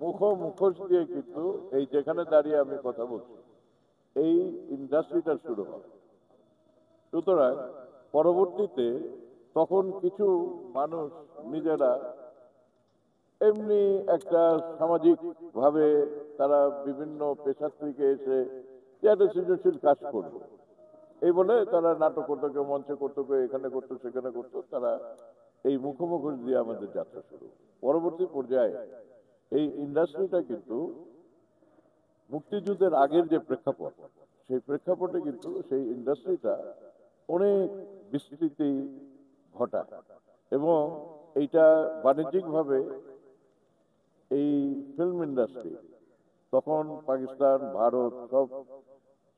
মুখোশ দিয়ে কিন্তু এই যেখানে দাঁড়িয়ে আমি কথা বলছি এই ইন্ডাস্ট্রিটা শুরু হয়। সুতরাং পরবর্তীতে তখন কিছু মানুষ নিজেরা এমনি একটা সামাজিক ভাবে তারা বিভিন্ন পেশার থেকে এসে যে একটা সৃজনশীল কাজ করবে এই বলে তারা নাটক করতো, কেউ মঞ্চে করতো, কেউ এখানে করতো, সেখানে করতো। তারা এই মুখোমুখি দিয়ে আমাদের যাত্রা শুরু। পরবর্তী পর্যায়ে এই ইন্ডাস্ট্রিটা কিন্তু মুক্তিযুদ্ধের আগের যে প্রেক্ষাপট, সেই প্রেক্ষাপটে কিন্তু সেই ইন্ডাস্ট্রিটা অনেক বিস্তৃতি ঘটায় এবং এইটা বাণিজ্যিকভাবে এই ফিল্ম ইন্ডাস্ট্রি তখন পাকিস্তান, ভারত সব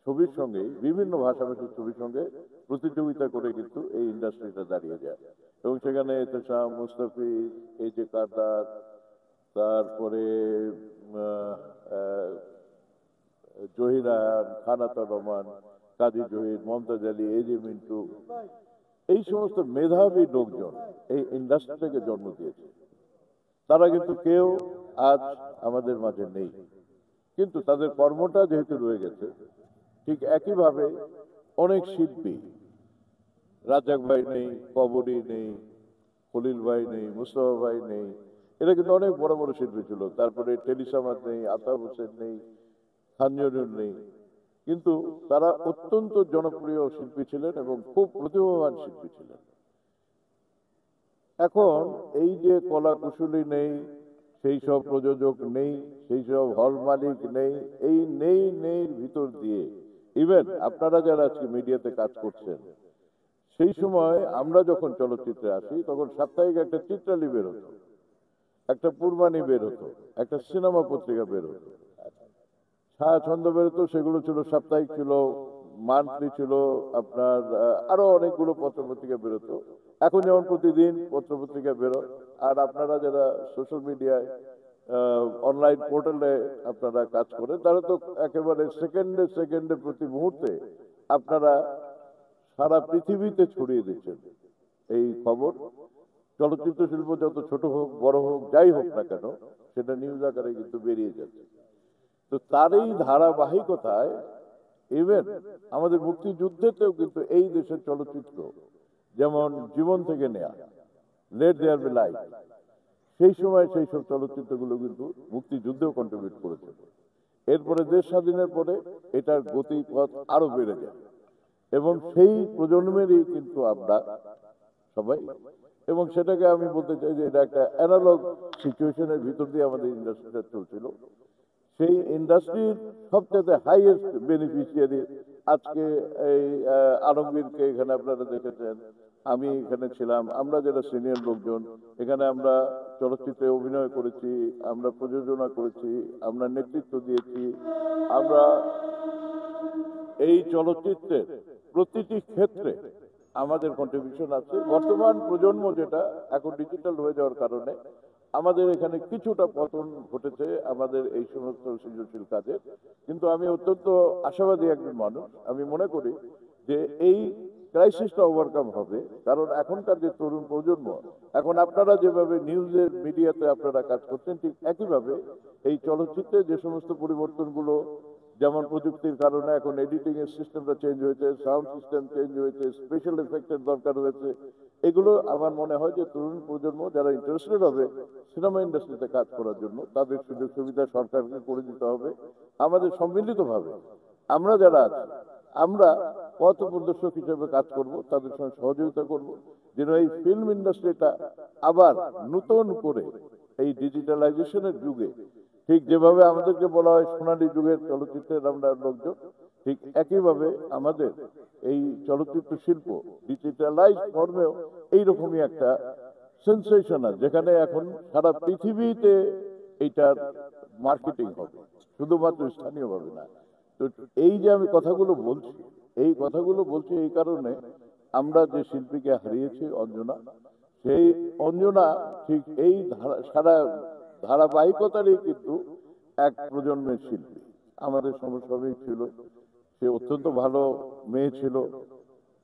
ছবির সঙ্গে বিভিন্ন ভাষাভাষীর ছবির সঙ্গে প্রতিযোগিতা করে কিন্তু এই ইন্ডাস্ট্রিটা দাঁড়িয়ে যায় এবং সেখানে এহতেশাম, মুস্তাফিজ, এই যে কারদার, তারপরে জহিরান, খানাতুর রহমান, কাজী জহির, মমতাজ আলী, এই যে মিন্টু, এই সমস্ত মেধাবী লোকজন এই ইন্ডাস্ট্রিটাকে জন্ম দিয়েছে। তারা কিন্তু কেউ আজ আমাদের মাঝে নেই, কিন্তু তাদের কর্মটা যেহেতু রয়ে গেছে, ঠিক একইভাবে অনেক শিল্পী, রাজ্জাক ভাই নেই, কবরী নেই, খলিল ভাই নেই, মুস্তফা ভাই নেই, এরা কিন্তু অনেক বড় বড় শিল্পী ছিল। তারপরে টেলিসামাদ নেই, আতাউর হোসেন নেই, খানজরুল নেই, কিন্তু তারা অত্যন্ত জনপ্রিয় শিল্পী ছিলেন এবং খুব প্রতিভাবান শিল্পী ছিলেন। এখন এই যে কলা কুশলী নেই, সেই সব প্রযোজক নেই, সেই সব হল মালিক নেই, এই নেই নেই ভিতর দিয়ে ইভেন আপনারা যারা আজকে মিডিয়াতে কাজ করছেন, সেই সময় আমরা যখন চলচ্চিত্রে আসি তখন সাপ্তাহিক একটা চিত্রালী বের হতো, একটা পূর্বাণী বের হতো, একটা সিনেমা পত্রিকা বের হতো, ছায়াছন্দ বেরোতো, সেগুলো ছিল সাপ্তাহিক, ছিল মান্থলি, ছিল আপনার আরো অনেকগুলো পত্রপত্রিকা বেরোতো। এখন যেমন প্রতিদিন পত্রপত্রিকা বেরোয়, আর আপনারা যারা সোশ্যাল মিডিয়ায় অনলাইন পোর্টালে আপনারা কাজ করেন, তারা তো একেবারে সেকেন্ডে সেকেন্ডে প্রতি মুহূর্তে আপনারা সারা পৃথিবীতে ছড়িয়ে দিচ্ছেন এই খবর। চলচ্চিত্র শিল্প যত ছোট হোক, বড় হোক, যাই হোক না কেন, সেটা নিউজ আকারে কিন্তু বেরিয়ে যাচ্ছে। তো তার এই ধারাবাহিকতায় ইভেন আমাদের মুক্তিযুদ্ধেতেও কিন্তু এই দেশের চলচ্চিত্র, যেমন জীবন থেকে নেয়া, লেট দেয়ার বি লাইট, সেই সময় সেই সব চলচ্চিত্রগুলো কিন্তু মুক্তিযুদ্ধেও কন্ট্রিবিউট করেছে। এরপরে দেশ স্বাধীনের পরে এটার গতিপথ আরো বেড়ে যায় এবং সেই প্রজন্মেরই কিন্তু আমরা সবাই, এবং সেটাকে আমি বলতে চাই যে এটা একটা অ্যানালগ সিচুয়েশনের ভিতর দিয়ে আমাদের ইন্ডাস্ট্রিটা চলছিল। সেই ইন্ডাস্ট্রির সবচেয়ে হাইয়েস্ট বেনিফিশিয়ারি আজকে এই আলমগীরকে এখানে আপনারা দেখেছেন, আমি এখানে ছিলাম, আমরা যারা সিনিয়র লোকজন এখানে আমরা চলচ্চিত্রে অভিনয় করেছি, আমরা প্রযোজনা করেছি, আমরা নেতৃত্ব দিয়েছি, আমরা এই চলচ্চিত্রের প্রতিটি ক্ষেত্রে আমাদের কন্ট্রিবিউশন আছে। বর্তমান প্রজন্ম যেটা এখন ডিজিটাল হয়ে যাওয়ার কারণে আমাদের এখানে কিছুটা পতন ঘটেছে আমাদের এই সমস্ত সৃজনশীল কাজে, কিন্তু আমি অত্যন্ত আশাবাদী একজন মানুষ। আমি মনে করি যে এই ক্রাইসিসটা ওভারকাম হবে, কারণ এখনকার যে তরুণ প্রজন্ম, এখন আপনারা যেভাবে নিউজের মিডিয়াতে আপনারা কাজ করছেন, ঠিক একইভাবে এই চলচ্চিত্রে যে সমস্ত পরিবর্তনগুলো, যেমন প্রযুক্তির কারণে এখন এডিটিং এর সিস্টেমটা চেঞ্জ হয়েছে, সাউন্ড সিস্টেম চেঞ্জ হয়েছে, স্পেশাল এফেক্টের দরকার হয়েছে, এগুলো আমার মনে হয় যে তরুণ প্রজন্ম যারা ইন্টারেস্টেড হবে সিনেমা ইন্ডাস্ট্রিতে কাজ করার জন্য, তাদের সুযোগ সুবিধা সরকারকে করে দিতে হবে। আমাদের সম্মিলিতভাবে আমরা যারা আছি, আমরা পথ প্রদর্শক হিসেবে কাজ করব, তাদের সঙ্গে সহযোগিতা করব, যেন এই ফিল্ম ইন্ডাস্ট্রিটা আবার নতুন করে এই ডিজিটালাইজেশনের যুগে, ঠিক যেভাবে আমাদেরকে বলা হয় সোনালী যুগের চলচ্চিত্রের আমরা লোকজন, ঠিক একইভাবে আমাদের এই চলচ্চিত্র শিল্প ডিজিটালাইজ ফর্মেও এইরকমই একটা সেন্সেশনাল, যেখানে এখন সারা পৃথিবীতে এইটার মার্কেটিং হবে, শুধুমাত্র স্থানীয়ভাবে না। তো এই যে আমি কথাগুলো বলছি, এই কথাগুলো বলছি এই কারণে, আমরা যে শিল্পীকে হারিয়েছি অঞ্জনা, সেই অঞ্জনা ঠিক এই সারা ধারাবাহিকতারই কিন্তু এক প্রজন্মের শিল্পী। আমাদের সমসাময়িক ছিল, সে অত্যন্ত ভালো মেয়ে ছিল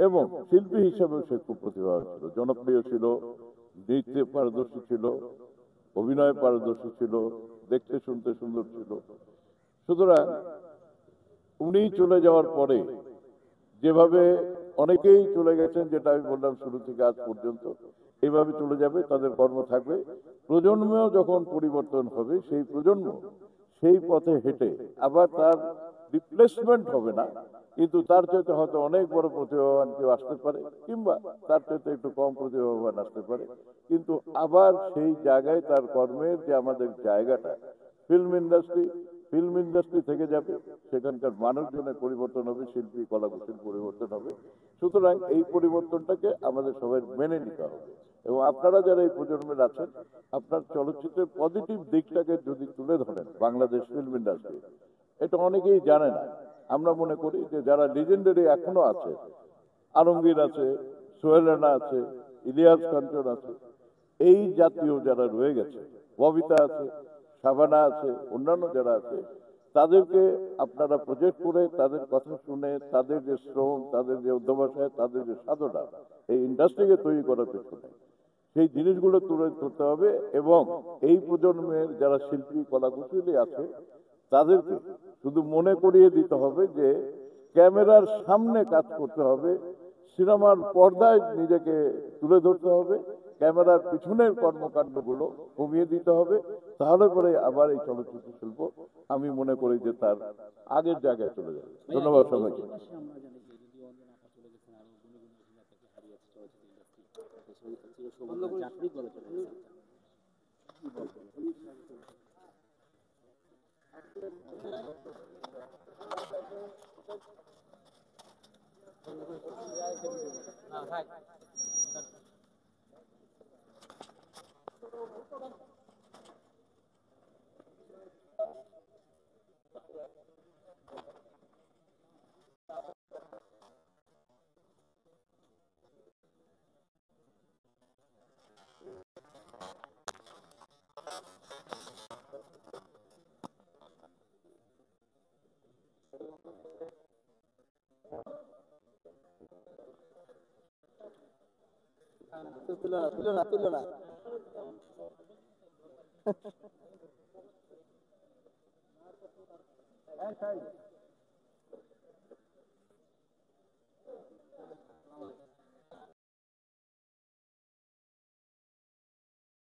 এবং শিল্পী হিসেবেও সে খুব প্রতিভাবান ছিল, জনপ্রিয় ছিল, নৃত্যে পারদর্শী ছিল, অভিনয় পারদর্শী ছিল, দেখতে শুনতে সুন্দর ছিল। সুতরাং উনি চলে যাওয়ার পরে যেভাবে অনেকেই চলে গেছেন, যেটা আমি বললাম শুরু থেকে আজ পর্যন্ত, এইভাবে চলে যাবে, তাদের কর্ম থাকবে। প্রজন্মেও যখন পরিবর্তন হবে, সেই প্রজন্ম সেই পথে হেঁটে আবার তার রিপ্লেসমেন্ট হবে না, কিন্তু তার চাইতে হয়তো অনেক বড় প্রতিভাবান কেউ আসতে পারে, কিংবা তার চাইতে একটু কম প্রতিভাবান আসতে পারে, কিন্তু আবার সেই জায়গায় তার কর্মের যে আমাদের জায়গাটা, ফিল্ম ইন্ডাস্ট্রি, ফিল্ম ইন্ডাস্ট্রি থেকে যাবে, সেখানকার মানুষজনের পরিবর্তন হবে, শিল্পী কলাকুশলীর পরিবর্তন হবে। সুতরাং এই পরিবর্তনটাকে আমাদের সবাই মেনে নিতে হবে। এবং আপনারা যারা এই প্রজন্মের আছেন, আপনার চলচ্চিত্রের পজিটিভ দিকটাকে যদি তুলে ধরেন বাংলাদেশ ফিল্ম ইন্ডাস্ট্রি, এটা অনেকেই জানে না। আমরা মনে করি যে যারা লিজেন্ডারি এখনো আছে, আলমগীর আছে, সোহেল রানা আছে, ইলিয়াস কাঞ্চন আছে, এই জাতীয় যারা রয়ে গেছে, ববিতা আছে, শাবানা আছে, অন্যান্য যারা আছে, তাদেরকে আপনারা প্রজেক্ট করে তাদের কথা শুনে তাদের যে শ্রম, তাদের যে অধ্যবসায়, তাদের যে সাধনা এই ইন্ডাস্ট্রিকে তৈরি করার পেছনে, সেই জিনিসগুলো তুলে ধরতে হবে। এবং এই প্রজন্মের যারা শিল্পী কলাকুশলী আছে, তাদেরকে শুধু মনে করিয়ে দিতে হবে যে ক্যামেরার সামনে কাজ করতে হবে, সিনেমার পর্দায় নিজেকে তুলে ধরতে হবে, ক্যামেরার পিছনের কর্মকাণ্ডগুলো কমিয়ে দিতে হবে। তাহলে পরে আবার এই চলচ্চিত্র শিল্প, আমি মনে করি যে তার আগের জায়গায় চলে যাবে। ধন্যবাদ সবাইকে। তুলো না